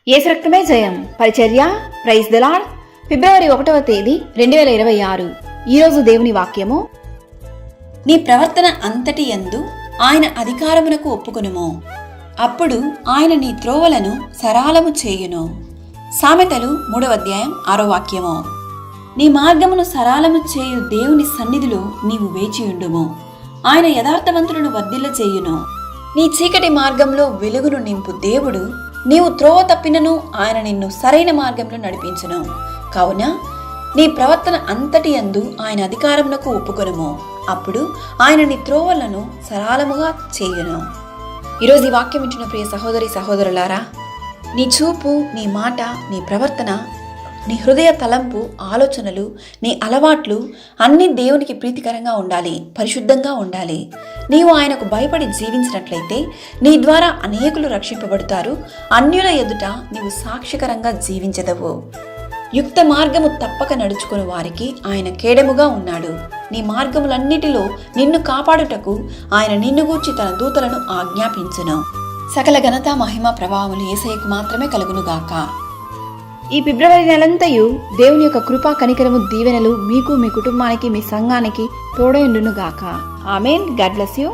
యేసు రక్తమే జయం. పరిచర్య. Praise the lord. ఫిబ్రవరి 1వ తేదీ 2026. ఈరోజు దేవుని వాక్యము. నీ ప్రవర్తన అంతటి యందు ఆయన అధికారమునకు ఒప్పుకొనుము, అప్పుడు ఆయన నీ త్రోవలను సరాలము చేయును. సామెతలు 3వ అధ్యాయం 6వ వాక్యము. నీ మార్గమును సరాలము చేయు దేవుని సన్నిధిలో నీవు వేచియుండుము. ఆయన యథార్థవంతులను వర్ధిల్ల చేయును. నీ చీకటి మార్గంలో వెలుగును నింపు దేవుడు, నీవు త్రోవ తప్పినను ఆయన నిన్ను సరైన మార్గంలో నడిపించును. కావున నీ ప్రవర్తన అంతటి యందు ఆయన అధికారమునకు ఒప్పుకొనుము, అప్పుడు ఆయన నీ త్రోవలను సరాలముగా చేయును. ఈరోజు ఈ వాక్యం వింటున్న ప్రియ సహోదరి సహోదరులారా, నీ చూపు, నీ మాట, నీ ప్రవర్తన, నీ హృదయ తలంపు, ఆలోచనలు, నీ అలవాట్లు అన్నీ దేవునికి ప్రీతికరంగా ఉండాలి, పరిశుద్ధంగా ఉండాలి. నీవు ఆయనకు భయపడి జీవించినట్లయితే నీ ద్వారా అనేకులు రక్షింపబడతారు. అన్యుల ఎదుట నీవు సాక్షికరంగా జీవించదవు. యుక్త మార్గము తప్పక నడుచుకుని వారికి ఆయన కేడముగా ఉన్నాడు. నీ మార్గములన్నిటిలో నిన్ను కాపాడుటకు ఆయన నిన్ను గూర్చి తన దూతలను ఆజ్ఞాపించును. సకల ఘనత, మహిమ, ప్రభావములు యేసయ్యకు మాత్రమే కలుగునుగాక. ఈ ఫిబ్రవరి నెలంతయు దేవుని యొక్క కృపా, కనికరము, దీవెనలు మీకు, మీ కుటుంబానికి, మీ సంఘానికి తోడైండును గాక. ఆమేన్. God bless you.